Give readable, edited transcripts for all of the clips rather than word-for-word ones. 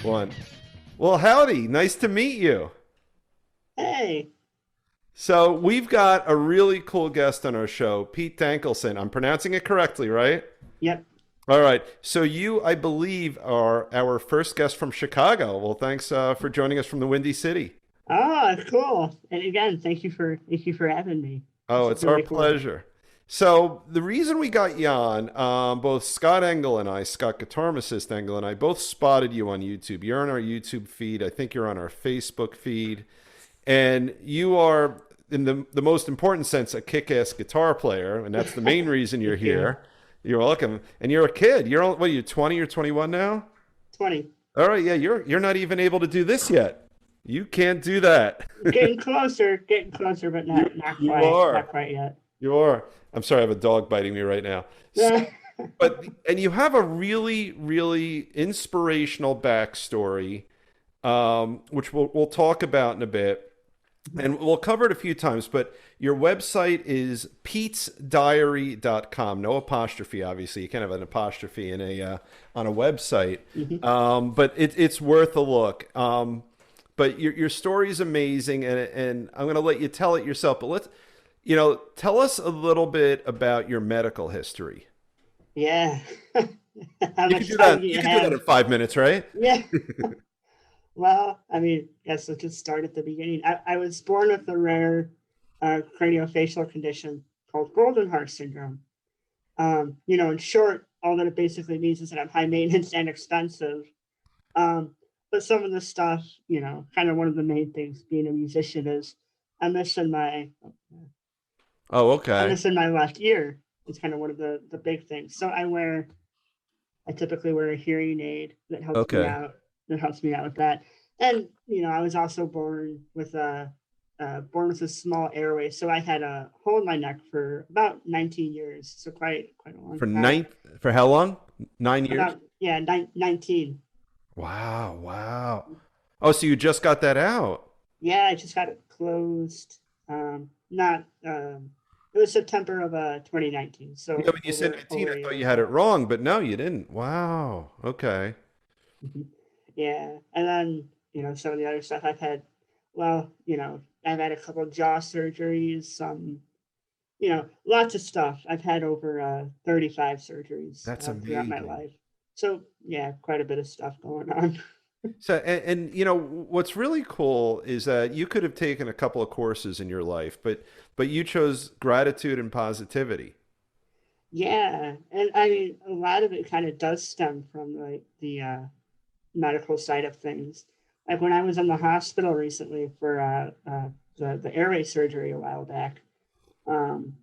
One. Well, howdy. Nice to meet you. Hey, So, we've got a really cool guest on our show, Pete Dankelson. I'm pronouncing it correctly, right? yep. All right. So, you, I believe, are our first guest from Chicago. Well, thanks for joining us from the Windy City. Oh, cool. And again, thank you for having me. This Oh, is it's our really cool. pleasure. So, the reason we got you on, both Scott Engel and I, Scott Guitarist Engel and I, both spotted you on YouTube. You're on our YouTube feed. I think you're on our Facebook feed. And you are, in the most important sense, a kick-ass guitar player, and that's the main reason you're Thank you. here. You're welcome. And you're a kid. What are you, 20 or 21 now? 20. All right, yeah, you're not even able to do this yet. You can't do that. Getting closer, but You you not are. quite yet. You are. I'm sorry, I have a dog biting me right now. So, Yeah. and you have a really, really inspirational backstory, which we'll talk about in a bit. And we'll cover it a few times, but your website is petesdiary.com. No apostrophe, obviously. You can't have an apostrophe in a on a website. Mhm. But it's worth a look. But your story is amazing, and I'm going to let you tell it yourself. But tell us a little bit about your medical history. Yeah. How You can much do time that. do You you can do that have? in 5 minutes, right? Yeah. Well, I mean, guess let's just start at the beginning. I was born with a rare craniofacial condition called golden heart syndrome. In short, all that it basically means is that I'm high maintenance and expensive. Um, but some of the stuff, kind of one of the main things being a musician is I'm missing my Oh, I'm okay. missing my left ear. It's kind of one of the big things. So I typically wear a hearing aid that helps me Okay. out. That helps me out with that. And I was also born with a small airway, so I had a hole in my neck for about 19 years. So quite a long For time. ninth, for how long? 9 years? About, yeah, 19. Wow, wow. Oh, so you just got that out. Yeah, I just got it closed. Not It was September of 2019, Yeah, so when you said over 19, over I a thought year you had it ago. wrong, but no, you didn't. Wow. Okay. Mhm. Yeah, and then some of the other stuff I've had. Well, I've had a couple of jaw surgeries, some lots of stuff. I've had over 35 surgeries That's throughout my amazing. life. So yeah, quite a bit of stuff going on. So, and what's really cool is that you could have taken a couple of courses in your life, but you chose gratitude and positivity. Yeah, and I mean a lot of it kind of does stem from like the medical side of things. Like when I was in the hospital recently for the airway surgery a while back, um,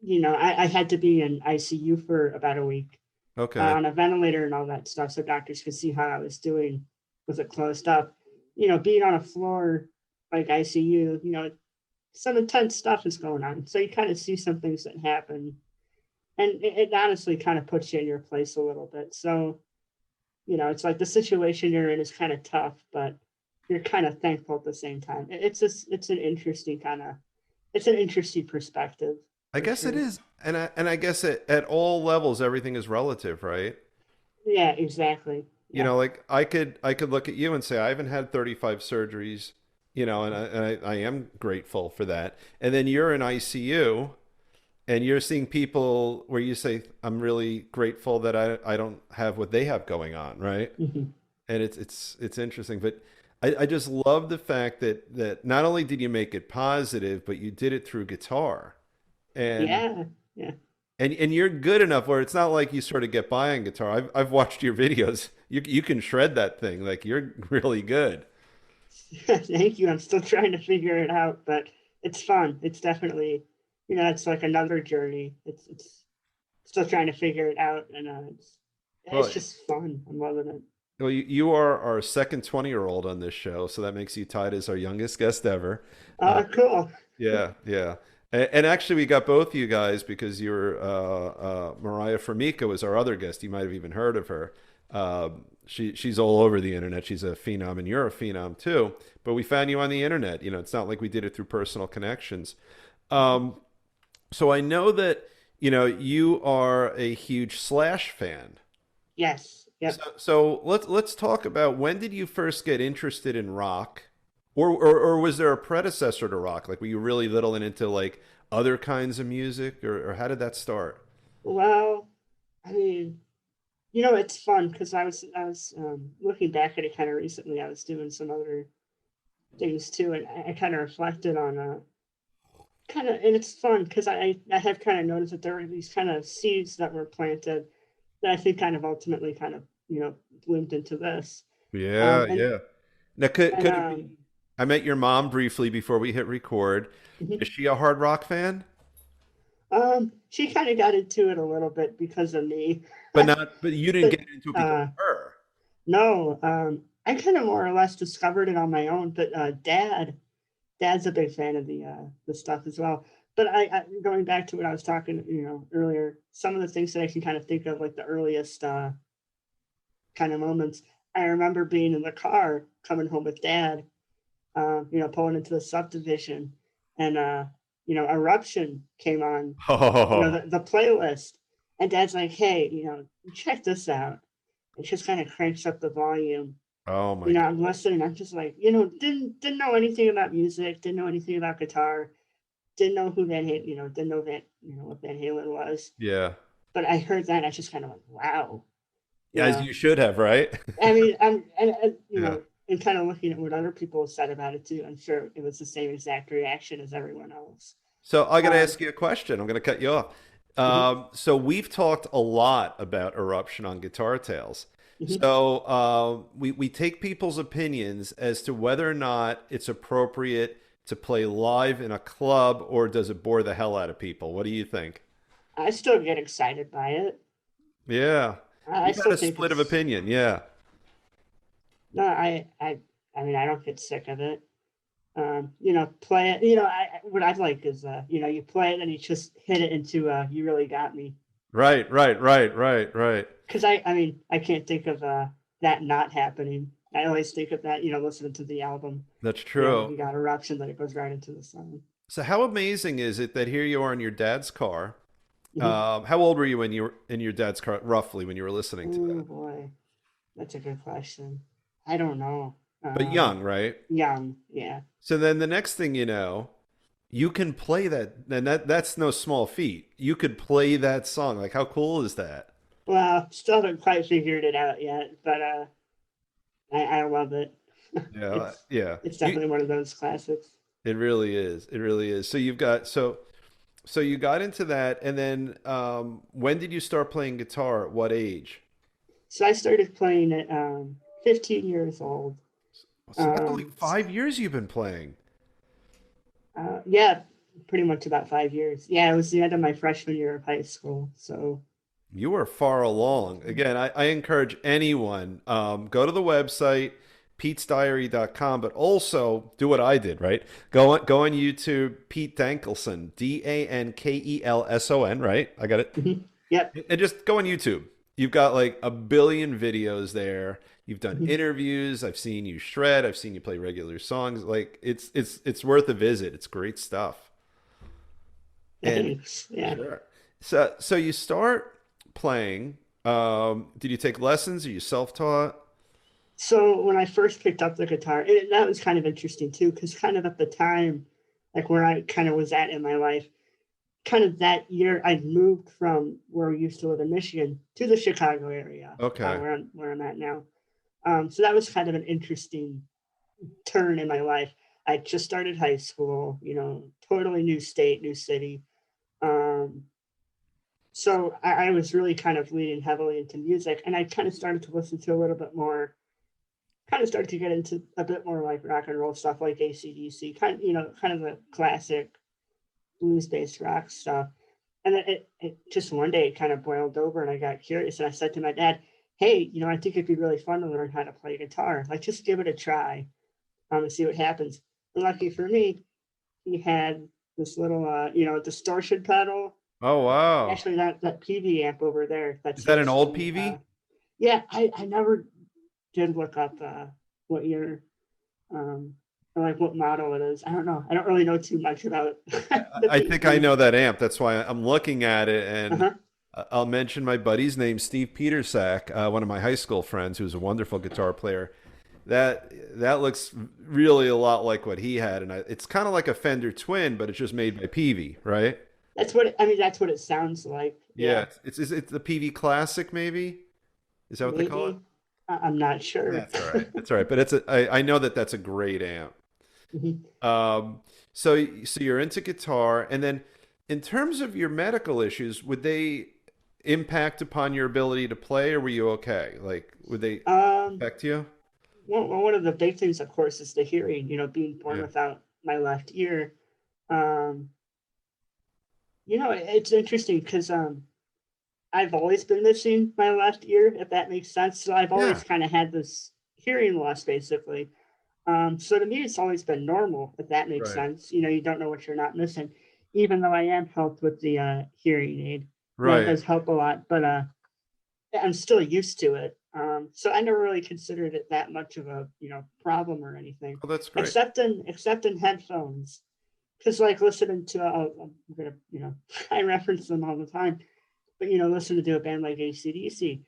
I had to be in ICU for about a week Okay. on a ventilator and all that stuff, so doctors could see how I was doing with it closed up. Being on a floor like ICU, some intense stuff is going on, so you kind of see some things that happen, and it honestly kind of puts you in your place a little bit. So it's like the situation you're in is kind of tough, but you're kind of thankful at the same time. It's just it's an interesting perspective I for guess it sure. is. And I guess at all levels, everything is relative, right? Yeah, exactly. You Yeah. know, like I could look at you and say I haven't had 35 surgeries, and I am grateful for that. And then you're in ICU and you're seeing people where you say I'm really grateful that I don't have what they have going on, right? Hmm. And it's interesting, but I just love the fact that not only did you make it positive, but you did it through guitar. And Yeah. Yeah. and you're good enough where it's not like you sort of get by on guitar. I've watched your videos. You can shred that thing. Like you're really good. Thank you. I'm still trying to figure it out, but it's fun. It's definitely, it's like another journey. It's still trying to figure it out, and it's Well, just fun. I'm loving it. you are our second 20-year-old on this show, so that makes you tied as our youngest guest ever. Uh, Cool. yeah, yeah. And actually, we got both you guys because Mariah Formica was our other guest. You might have even heard of her. She's all over the internet. She's a phenom, and you're a phenom too. But we found you on the internet. It's not like we did it through personal connections. Um, so I know that you are a huge Slash fan. Yes. Yep. So let's talk about when did you first get interested in rock, or was there a predecessor to rock? Like were you really little and into like other kinds of music, or how did that start? Well, I mean, it's fun because I was looking back at it kind of recently. I was doing some other things too, and I kind of reflected on kind of, and it's fun because I have kind of noticed that there were these kind of seeds that were planted that I think kind of ultimately kind of bloomed into this. Yeah, And yeah. Now could it be? um, I met your mom briefly before we hit record. Is she a hard rock fan? she kind of got into it a little bit because of me, But you didn't but get into it because of her. no, I kind of more or less discovered it on my own. But dad's a big fan of the stuff as well. But going back to what I was talking, earlier, some of the things that I can kind of think of, like the earliest kind of moments. I remember being in the car coming home with dad, pulling into the subdivision, and Eruption came on, Oh, the playlist, and dad's like, "Hey, check this out," and just kind of cranks up the volume. oh my God. I'm listening. I'm just like, didn't know anything about music, didn't know anything about guitar, didn't know who Van Halen, didn't know what Van Halen was. Yeah. But I heard that, and I just kind of like, wow, you As know. you should have, right? I mean, and Yeah. and kind of looking at what other people said about it too, I'm sure it was the same exact reaction as everyone else. So I got to Um, ask you a question. I'm going to cut you off. mhm, So we've talked a lot about Eruption on Guitar Tales. mhm. So we take people's opinions as to whether or not it's appropriate to play live in a club or does it bore the hell out of people? What do you think? I still get excited by it. Yeah. I We've had still a think split of it's opinion. Yeah. no. I mean, I don't get sick of it. Play it. What I like is, you play it and you just hit it into, you really got me. Right, right, right, right, right. Because I mean, I can't think of that not happening. I always think of that, listening to the album. That's When true. you got Eruption, that it goes right into the song. So how amazing is it that here you are in your dad's car? Mm-hmm. How old were you when you were in your dad's car, roughly, when you were listening to Oh that? boy, that's a good question. I don't know. But young, right? Young, yeah. So then the next thing you know, you can play that, and that's no small feat. You could play that song. Like, how cool is that? Well, still haven't quite figured it out yet, but I love it. Yeah, it's yeah. it's You, definitely one of those classics. it really is. It really is. So you've got so you got into that, and then when did you start playing guitar? At what age? So I started playing at 15 years old. So that's only 5 years you've been playing. Yeah, pretty much about 5 years. Yeah, it was the end of my freshman year of high school. So, You are far along. Again, I encourage anyone, go to the website, petesdiary.com, but also do what I did, right? Go on YouTube, Pete Dankelson, Dankelson, right? I got it. mhm. Yep. And just go on YouTube. You've got like a billion videos there. You've done Mhm. interviews. I've seen you shred. I've seen you play regular songs. Like it's worth a visit. It's great stuff. And Thanks. Yeah. sure. So you start playing. Did you take lessons? Are you self-taught? So when I first picked up the guitar, that was kind of interesting too, because kind of at the time, like where I kind of was at in my life, kind of that year, I'd moved from where we used to live in Michigan to the Chicago area, Okay. where I'm at now. So that was kind of an interesting turn in my life. I just started high school, totally new state, new city. Um, so I was really kind of leaning heavily into music, and I kind of started to listen to a little bit more, kind of started to get into a bit more like rock and roll stuff, like AC/DC, kind of the classic blues based rock stuff. And then it just one day it kind of boiled over, and I got curious, and I said to my dad, "Hey, I think it'd be really fun to learn how to play guitar. Like, just give it a try, and see what happens." And lucky for me, he had this little, distortion pedal. Oh wow. Actually, that PV amp over there Is that's that an used old in, PV? yeah, I never did look up what year, um, or like what model it is. I don't know. I don't really know too much about I the I think I PVs. know that amp. That's why I'm looking at it and Uh-huh. I'll mention my buddy's name, Steve Petersack, one of my high school friends, who's a wonderful guitar player. That looks really a lot like what he had, and it's kind of like a Fender Twin, but it's just made by Peavey, right? I mean, that's what it sounds like. Yeah, Yeah, it's the Peavey Classic, maybe. Is that what they call it? maybe. I'm not sure. That's all right. That's all right. But I know that that's a great amp. Mhm. Um, so you're into guitar, and then in terms of your medical issues, would they impact upon your ability to play, or were you okay? Like, would they Um, affect you? one of the big things, of course, is the hearing. You know, being born Yeah. without my left ear. Um, you know, it's interesting because I've always been missing my left ear, if that makes sense. So I've Yeah. always kind of had this hearing loss, basically. So to me, it's always been normal, if that makes Right. sense. You know, you don't know what you're not missing, even though I am helped with the hearing aid. You know, it Right. does help a lot, but I'm still used to it. So I never really considered it that much of a problem or anything, Oh, that's great. except in headphones. Because like listening to, I'm gonna I reference them all the time, but listening to a band like AC/DC,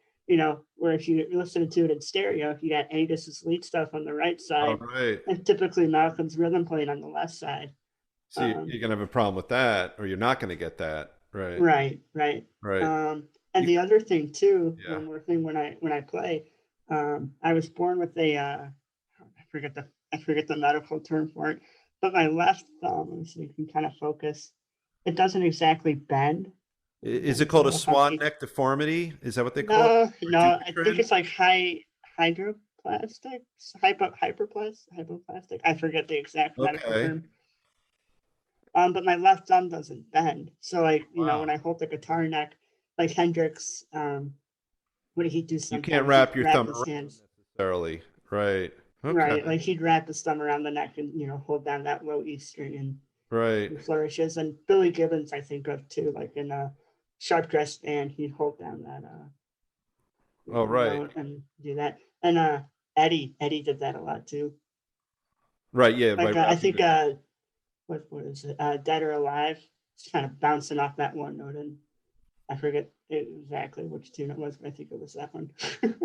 where if you listen to it in stereo, you got Angus's lead stuff on the right All side, right. and typically Malcolm's rhythm playing on the left side. So Um, you're gonna have a problem with that, or you're not gonna get that. Right. right, right. Right. And You, the other thing too, yeah. one more thing when I play, I was born with a I forget the medical term for it, but my left thumb, let me see if you can kind of focus. It doesn't exactly bend. Is Let it me see called a if I'm swan keep. neck deformity? Is that what they call it? No, Or no, I think Dupuytren? it's like hydroplastics, hyperplastic. I forget the exact medical Okay. term. But my left thumb doesn't bend. So like, when Wow. I hold the guitar neck, like Hendrix, what did he do You can't sometimes? He'd wrap your wrap thumb his around hands. necessarily. Right. Okay. Right, like he'd wrap his thumb around the neck and hold down that low E string Right. and flourishes. And Billy Gibbons, I think of too, like in a Sharp Dressed Band, he'd hold down that Oh, right. note and do that. And Eddie did that a lot too. Right. Yeah. By Like I wrapping think the. what is it? Dead or Alive, just kind of bouncing off that one note, and I forget exactly which tune it was, but I think it was that one.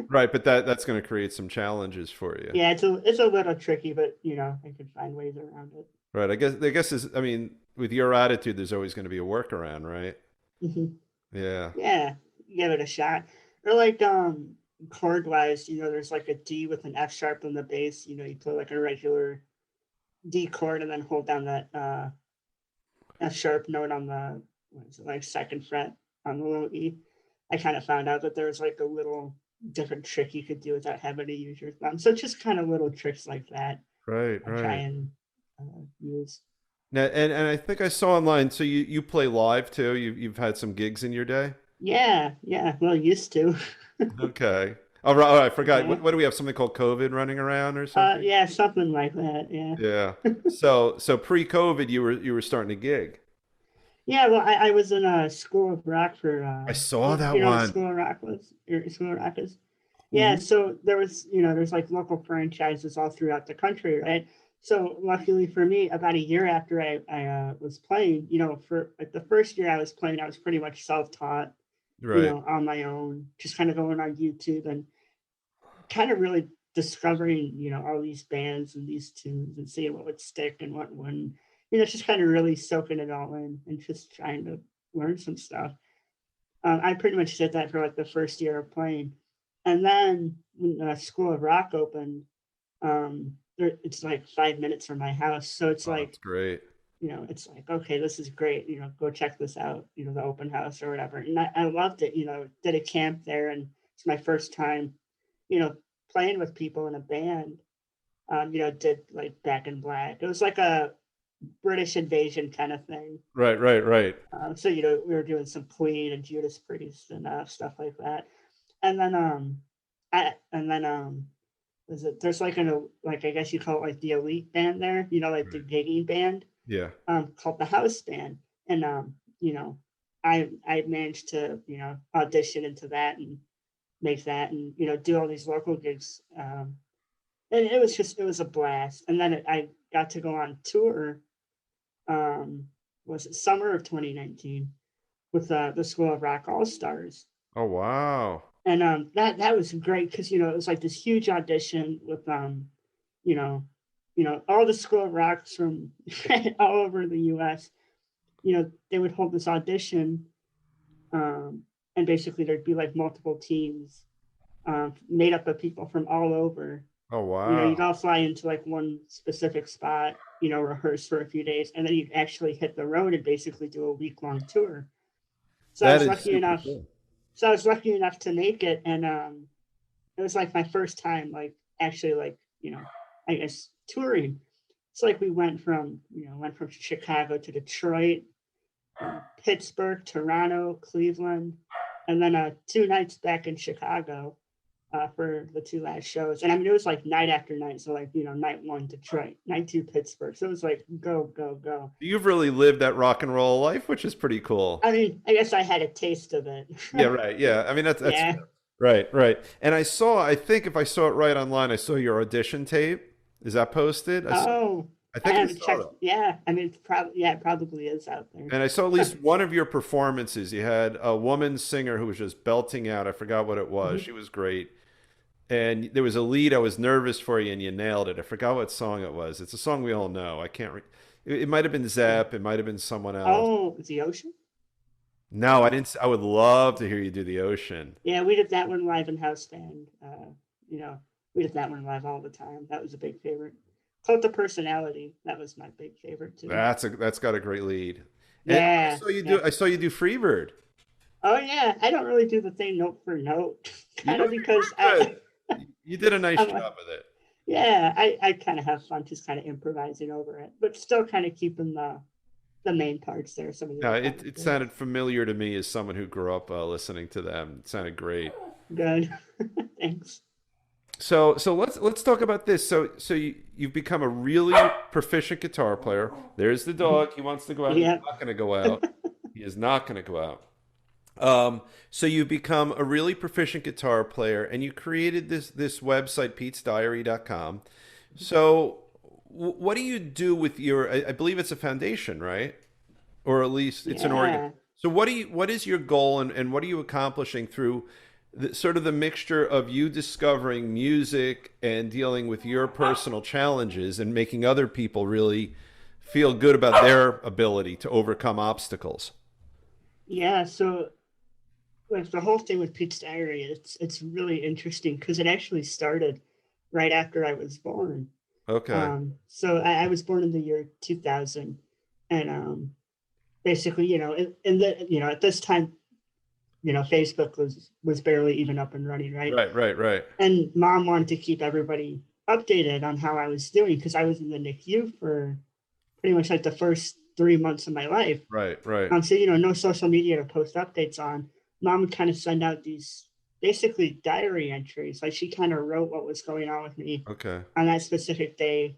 Right. But that's going to create some challenges for you. Yeah, it's a little tricky, but I could find ways around it. Right. I guess is. I mean, with your attitude, there's always going to be a workaround, right? Mhm. Yeah. Yeah, give it a shot. Or like chord wise, there's like a D with an F sharp on the bass. You play like a regular D chord and then hold down that F sharp note on the what is it, like second fret on the little E. I kind of found out that there was like a little different trick you could do without having to use your thumb. So just kind of little tricks like that Right. I try Right. and use. Now, and I think I saw online. So you play live too. You've had some gigs in your day. Yeah, yeah. Well, used to. Okay. All right. Oh, I forgot. Yeah. What do we have? Something called COVID running around or something? Yeah, something like that. Yeah. Yeah. So pre-COVID, you were starting to gig. Yeah, well, I was in a School of Rock for I saw do that you know what one. School of Rock was? Or School of Rock is? Yeah, Hmm. so there was there's like local franchises all throughout the country, right? So luckily for me, about a year after I was playing, for like the first year I was playing, I was pretty much self-taught, Right. on my own, just kind of going on YouTube and kind of really discovering, all these bands and these tunes and seeing what would stick and what wouldn't. Just kind of really soaking it all in and just trying to learn some stuff. I pretty much did that for like the first year of playing. And then when the School of Rock opened, it's like 5 minutes from my house. So it's Oh, that's like, great. it's like, okay, this is great. Go check this out, the open house or whatever. And I loved it, did a camp there. And it's my first time, you know, playing with people in a band. Did like Back in Black. It was like a British invasion kind of thing. Right. Right. Right. So we were doing some Queen and Judas Priest and stuff like that. And then and then was it there's like like I guess you call it like the elite band there, like the Right. gigging band, Yeah. called the house band. And I managed to, audition into that and make that and do all these local gigs. And it was a blast. And then I got to go on tour, was it summer of 2019? with the School of Rock All Stars. Oh wow. And that was great because it was like this huge audition with you know all the School of Rocks from all over the U.S. They would hold this audition, um, and basically there'd be like multiple teams made up of people from all over. Oh You'd wow. all fly into like one specific spot, rehearse for a few days, and then you'd actually hit the road and basically do a week-long tour. So I That was is lucky super enough. cool. So I was lucky enough to make it, and it was like my first time, like actually, like I guess touring. It's like we went from Chicago to Detroit, Pittsburgh, Toronto, Cleveland, and then 2 nights back in Chicago for the two last shows. And I mean, it was like night after night. So like night one Detroit, night two Pittsburgh. So it was like go go go. You've really lived that rock and roll life, which is pretty cool. I mean, I guess I had a taste of it. Yeah, right. Yeah. I mean that's Yeah. fair. Right, right. And I think if I saw it right online, I saw your audition tape. Is that posted? Oh, I I think I haven't saw checked. that. Yeah, I mean, it probably is out there. And I saw at least one of your performances. You had a woman singer who was just belting out. I forgot what it was. She was great. And there was a lead. I was nervous for you, and you nailed it. I forgot what song it was. It's a song we all know. I can't. It might have been Zap. It might have been someone else. Oh, the ocean. No, I didn't. I would love to hear you do the ocean. Yeah, we did that one live in house band. You know, we did that one live all the time. That was a big favorite. Cult of Personality. That was my big favorite too. That's got a great lead. And I Yeah, saw you yeah. do. I saw you do Freebird. Oh yeah, I don't really do the thing note for note, You kind don't of do because Freebird. You did a nice I'm like, job with it. yeah, I kind of have fun just kind of improvising over it, but still kind of keeping the main parts there. Some of the No, iconic it bits. sounded familiar to me as someone who grew up listening to them. It sounded great. Good. Thanks. So let's talk about this. So you've become a really proficient guitar player. There's the dog. He wants to go out. He's Yeah. not going to go out. He is not going to go out. So you've become a really proficient guitar player, and you created this website, PetesDiary.com. So what do you do with your? I believe it's a foundation, right? Or at least it's an organ. Yeah. So what is your goal, and what are you accomplishing through sort of the mixture of you discovering music and dealing with your personal challenges and making other people really feel good about their ability to overcome obstacles? Yeah. So like the whole thing with Pete's Diary, it's really interesting because it actually started right after I was born. Okay. So I was born in the year 2000, and basically, at this time, Facebook was barely even up and running, right? Right, right, right. And mom wanted to keep everybody updated on how I was doing because I was in the NICU for pretty much like the first 3 months of my life. Right, right. So no social media to post updates on. Mom would kind of send out these basically diary entries. Like she kind of wrote what was going on with me Okay. on that specific day,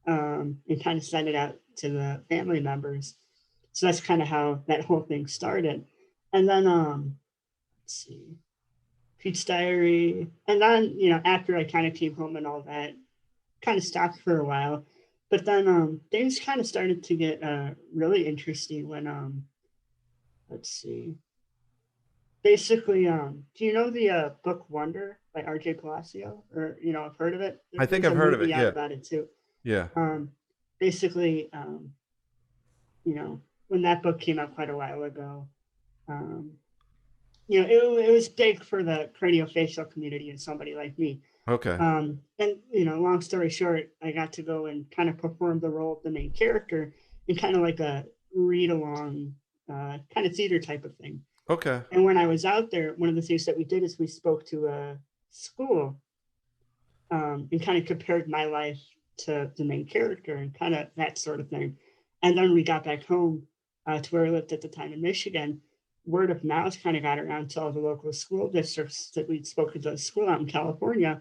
and kind of send it out to the family members. So that's kind of how that whole thing started. And then let's see, Pete's Diary, and then after I kind of came home and all that, kind of stopped for a while. But then things kind of started to get really interesting when let's see, basically do you know the book Wonder by R.J. Palacio, or I've heard of it? I think There's I've a heard of it. movie out Yeah. about it too. Yeah. Um, Basically, when that book came out quite a while ago, um, it was big for the craniofacial community and somebody like me. Okay. And long story short, I got to go and kind of perform the role of the main character in kind of like a read along kind of theater type of thing. Okay. And when I was out there, one of the things that we did is we spoke to a school, and kind of compared my life to the main character and kind of that sort of thing. And then we got back home to where I lived at the time in Michigan. Word of mouth kind of got around to all the local school districts that we'd spoken to the school out in California.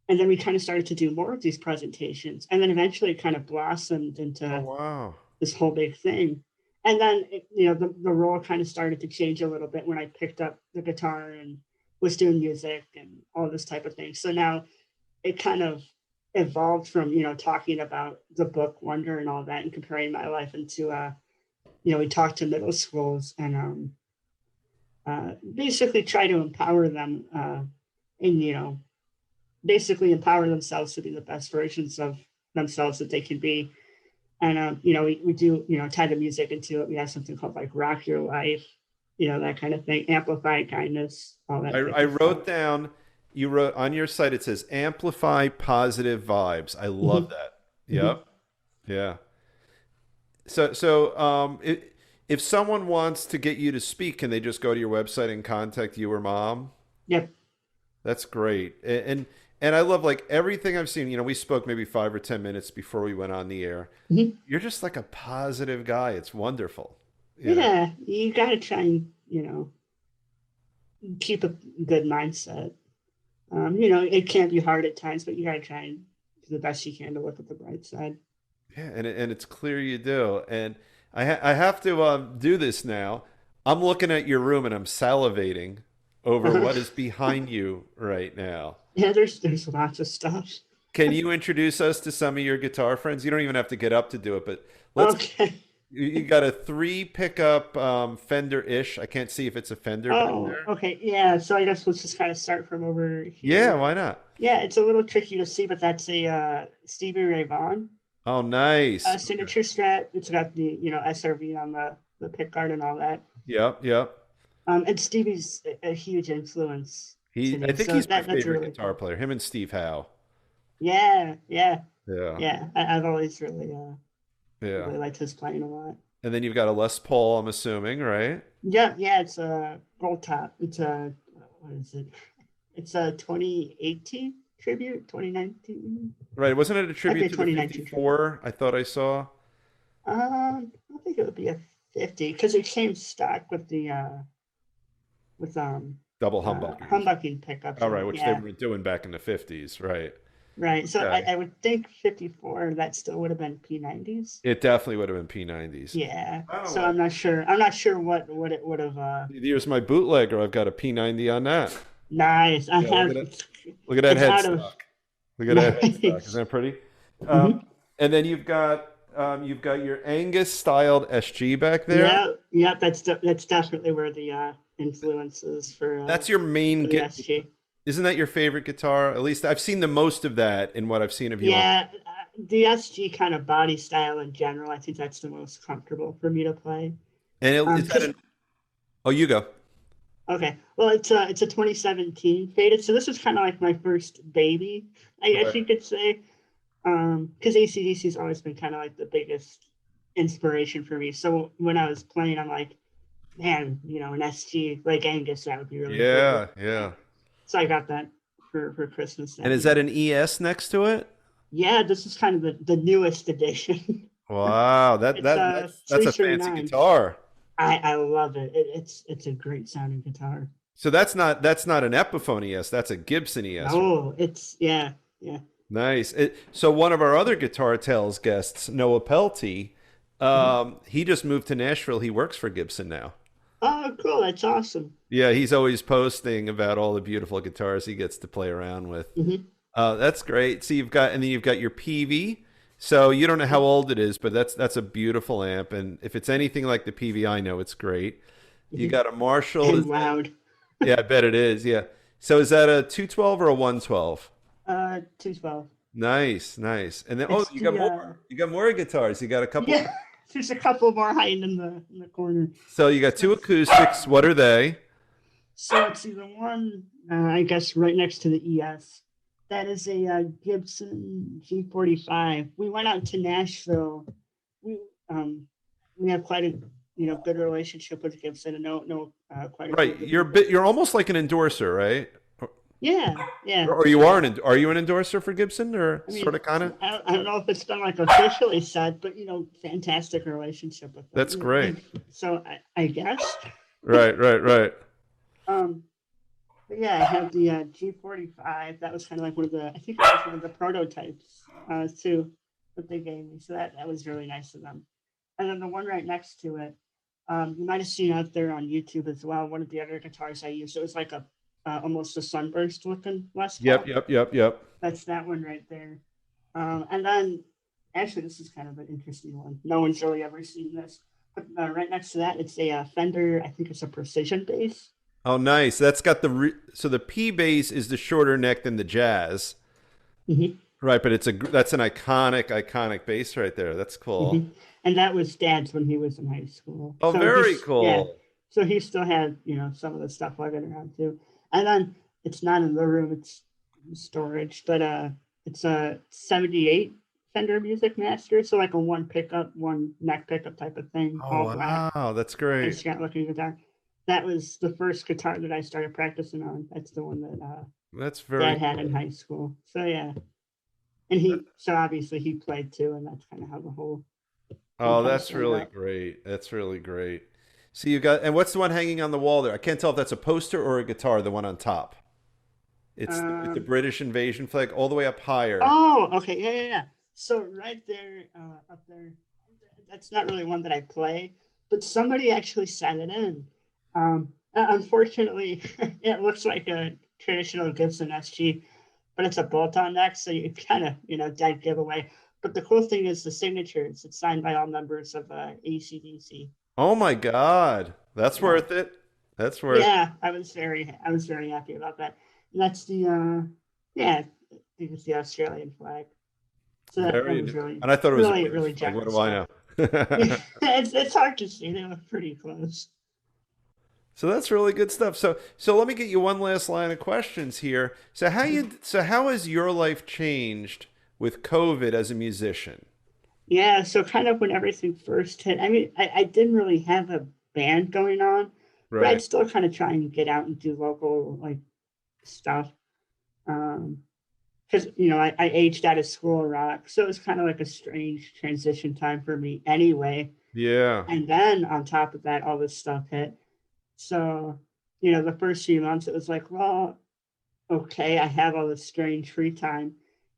And then we kind of started to do more of these presentations. And then eventually it kind of blossomed Oh into wow. this whole big thing. And then, the role kind of started to change a little bit when I picked up the guitar and was doing music and all this type of thing. So now it kind of evolved from, talking about the book Wonder and all that and comparing my life into, we talked to middle schools and basically try to empower them, and basically empower themselves to be the best versions of themselves that they can be. And we do tie the music into it. We have something called like Rock Your Life, that kind of thing, amplify kindness, all that type I of stuff. wrote down, you wrote on your site, it says amplify positive vibes. I love Hmm. that. Hmm. Yep. Yeah. So, if someone wants to get you to speak, can they just go to your website and contact you or mom? Yep. That's great. And I love like everything I've seen. We spoke maybe 5 or 10 minutes before we went on the air. Hmm. You're just like a positive guy. It's wonderful. You know. Yeah, you got to try and keep a good mindset. It can be hard at times, but you got to try and do the best you can to look at the bright side. Yeah, and it's clear you do. And I have to do this now. I'm looking at your room and I'm salivating over Uh-huh. what is behind you right now. Yeah, there's lots of stuff. Can you introduce us to some of your guitar friends? You don't even have to get up to do it, but let's. Okay. You got a three pickup Fender-ish. I can't see if it's a Fender back Oh, there. okay. Yeah. So I guess let's just kind of start from over Yeah, here. why not? Yeah, it's a little tricky to see, but that's a Stevie Ray Vaughan Oh, nice. Okay. signature strat. It's got the SRV on the pickguard and all that. Yep, yep. And Stevie's a huge influence to I me, think so he's my that's favorite really guitar cool. player. Him and Steve Howe. Yeah, yeah, Yeah, yeah. I've always yeah. really liked his playing a lot. And then you've got a Les Paul, I'm assuming, right? Yeah, yeah. It's a gold top. It's a what is it? It's a 2018 tribute, 2019. Right. Wasn't it a Might be tribute a to the 2019 tribute. 54? I thought I saw. I think it would be a 50 because it came stock with the with Double humbuckers. humbucking pickups All in right, it. which they Yeah, were doing back in the 50s, right? right. So I, Okay. I would think 54 that still would have been P90s. It definitely would have been P90s. Yeah. Oh, So well, I'm not sure. I'm not sure what it would have. here's my bootlegger. I've got a P90 on that. Nice. I Yeah, look have. at it. Look at that It's out of headstock. Look at that headstock. Isn't nice. that pretty? Um, Hmm. and then you've got your Angus styled SG back there. Yeah. Yeah. That's definitely where the influence is That's your main for the SG. Isn't that your favorite guitar? At least I've seen the most of that in what I've seen of you on. Yeah, the SG kind of body style in general, I think that's the most comfortable for me to play. And it's at Because an. Oh, you go. okay, well, it's a 2017 faded, so this is kind of like my first baby, I guess Right. you could say. Because ACDC's always been kind of like the biggest inspiration for me. So when I was playing, I'm like, man, an SG like Angus, that would be really cool. Yeah, yeah. So I got that for Christmas And that is that year. an ES next to it? Yeah, this is kind of the newest edition. Wow, It's that's a three fancy nine. guitar. I love it. It's a great sounding guitar. So that's not an Epiphone ES. That's a Gibson ES. No, it's yeah. Nice. So one of our other Guitar Tales guests, Noah Pelty, Mhm. he just moved to Nashville. He works for Gibson now. Oh, cool. That's awesome. Yeah, he's always posting about all the beautiful guitars he gets to play around with. Hmm. That's great. So and then you've got your PV. So you don't know how old it is, but that's a beautiful amp. And if it's anything like the PV I know, it's great. You Hmm. got a Marshall. And loud. Yeah, I bet it is. Yeah. So is that a 212 or a 112? 212. Nice, nice. And then It's you got the more. You got more guitars. You got a couple. yeah. There's a couple more hiding in the corner. So you got two That's acoustics. What are they? so it's either one, I guess, right next to the ES. That is a Gibson G45. We went out to Nashville. We um we have quite a good relationship with Gibson and know quite a few Right. of the You're a people. bit. You're almost like an endorser, right? Yeah, yeah. Or you are are you an endorser for Gibson, or I sort mean, of, kind of? I don't know if it's been like officially said, but fantastic relationship with them. That's great. So I guess. Right, right, right. Um, but yeah, I have the G45. That was kind of like one of the, I think it was one of the prototypes too that they gave me. So that was really nice of them. And then the one right next to it, you might have seen out there on YouTube as well. One of the other guitars I used, it was like a almost a sunburst looking Les Yep, Paul. yep, yep, yep. That's that one right there. And then actually, this is kind of an interesting one. No one's really ever seen this. But right next to that, it's a Fender. I think it's a precision bass. Oh, nice. That's got so the P bass is the shorter neck than the jazz, Hmm. right? But that's an iconic bass right there. That's cool. And that was Dad's when he was in high school. Oh, So very he's, yeah. cool. So he still had, some of the stuff lugging around too. And then it's not in the room, it's storage, but it's a 78 Fender Music Master. So like a one pickup, one neck pickup type of thing, Oh, all black, wow, that's nice great. Scott looking guitar. That was the first guitar that I started practicing on. That's the one that That's very Dad had in cool. high school. So yeah. And so obviously he played too, and that's kind of how the whole Oh, thing that's started really up. great. That's really great. So you got, and what's the one hanging on the wall there? I can't tell if that's a poster or a guitar, the one on top. It's with the Um, British invasion flag all the way up higher. oh, okay, yeah, yeah, yeah. So right there, up there, that's not really one that I play, but somebody actually sent it in. Unfortunately, it looks like a traditional Gibson SG, but it's a bolt-on neck, so you kind of, dead giveaway. But the cool thing is the signatures. It's signed by all members of ACDC. Oh my God. That's Yeah, worth it. That's worth yeah. I was very happy about that. And that's the yeah, I think it's the Australian flag. So that very was nice. really, And I thought it was a really, British really flag. What jacked do I stuff. know? Yeah, it's hard to see. They look pretty close. So that's really good stuff. So let me get you one last line of questions here. So how has your life changed with COVID as a musician? Yeah, so kind of when everything first hit, I mean, I didn't really have a band going on, but I'd Right. still kind of try and get out and do local like stuff. Because I aged out of school rock, so it was kind of like a strange transition time for me anyway. Yeah. And then on top of that, all this stuff hit. So, the first few months, it was like, well, okay, I have all this strange free time.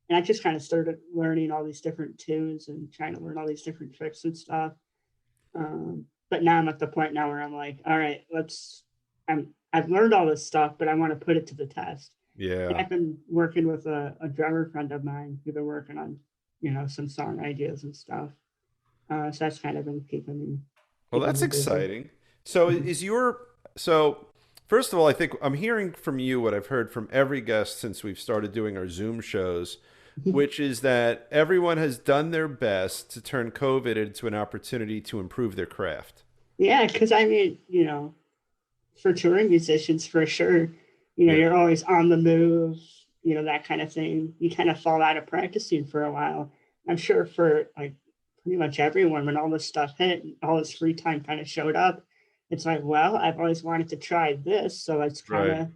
And I just kind of started learning all these different tunes and trying to learn all these different tricks and stuff. But now I'm at the point now where I'm like, all right, I've learned all this stuff, but I want to put it to the test. And Yeah. I've been working with a drummer friend of mine who's been working on, some song ideas and stuff. So that's kind of been Well, keeping that's me busy. exciting. So Mhm. is your so first of all, I think I'm hearing from you what I've heard from every guest since we've started doing our Zoom shows, which is that everyone has done their best to turn COVID into an opportunity to improve their craft. Yeah, because I mean, for touring musicians, for sure, Yeah. you're always on the move, that kind of thing. You kind of fall out of practicing for a while. I'm sure for like pretty much everyone, when all this stuff hit, and all this free time kind of showed up, it's like, well, I've always wanted to try this, so let's kind Right. of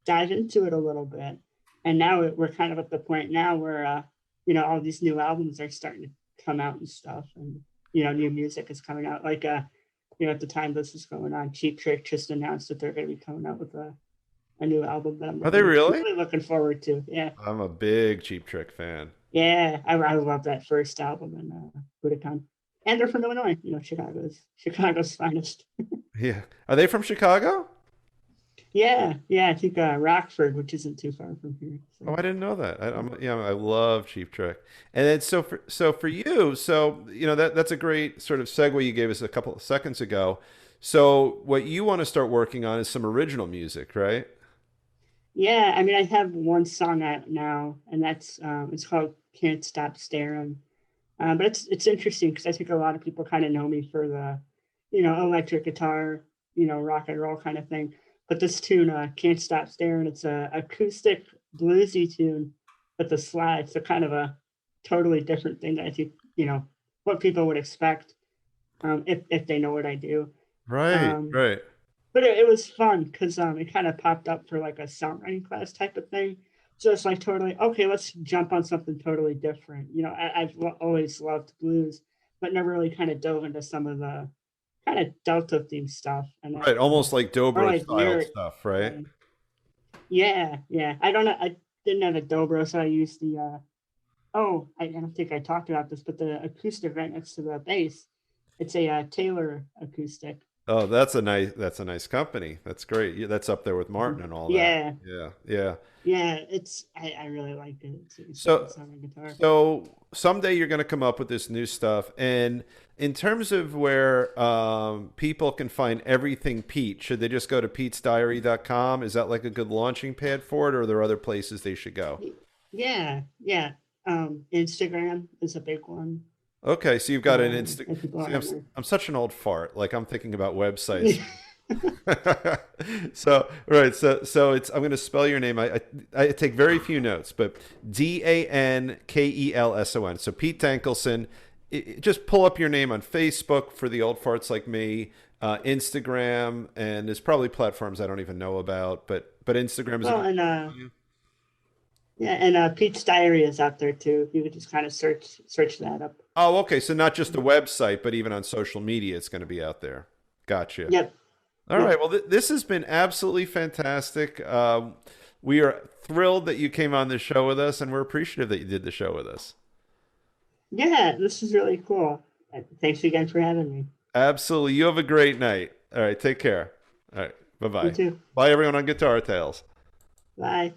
dive into it a little bit. And now we're kind of at the point now where, all these new albums are starting to come out and stuff, and new music is coming out. Like, at the time this is going on, Cheap Trick just announced that they're going to be coming out with a new album that I'm Are they really, really? really looking forward to. Yeah, I'm a big Cheap Trick fan. yeah, I love that first album and Budokan. And they're from Illinois, Chicago's finest. Yeah. Are they from Chicago? Yeah, yeah, I think Rockford, which isn't too far from here. Oh, So I didn't know that. yeah. I love Cheap Trick. And then so for you, so that's a great sort of segue you gave us a couple of seconds ago. So what you want to start working on is some original music, right? Yeah, I mean, I have one song out now, and that's it's called "Can't Stop Staring." But it's interesting because I think a lot of people kind of know me for the, electric guitar, rock and roll kind of thing. But this tune, "Can't Stop Staring," it's a acoustic bluesy tune with a slide, so kind of a totally different thing that I think what people would expect if they know what I do. Right, Um, right. but it was fun because it kind of popped up for like a songwriting class type of thing. So it's like totally okay. Let's jump on something totally different. Always loved blues, but never really kind of dove into some of the kind of Delta theme stuff and Right, almost like or dobro like style lyric stuff, right? writing. Yeah, yeah. I don't know. I didn't have a dobro, so I used the. I don't think I talked about this, but the acoustic right next to the bass, it's a Taylor acoustic. Oh, that's a nice company. That's great. Yeah, that's up there with Martin and all that. Yeah, Yeah, yeah. yeah. I really liked it. It's a good So sounding guitar. so someday you're going to come up with this new stuff. And in terms of where people can find everything Pete, should they just go to petesdiary.com? Is that like a good launching pad for it, or are there other places they should go? Yeah, yeah. Instagram is a big one. Okay, so you've got an If people See, are ever. I'm such an old fart. Like I'm thinking about websites. So right, so it's I'm going to spell your name. I take very few notes, but Dankelson. So Pete Dankelson. Just pull up your name on Facebook for the old farts like me, Instagram, and there's probably platforms I don't even know about, but Instagram is a Well, good. and yeah, and Pete's Diary is out there too. You could just kind of search that up. Oh, okay. So not just the website, but even on social media, it's going to be out there. Gotcha. Yep, All yep. right. Well, this has been absolutely fantastic. We are thrilled that you came on the show with us, and we're appreciative that you did the show with us. Yeah, this is really cool. Thanks again for having me. Absolutely. You have a great night. All right. Take care. All right. Bye You bye. too. Bye, everyone on Guitar Tales. Bye.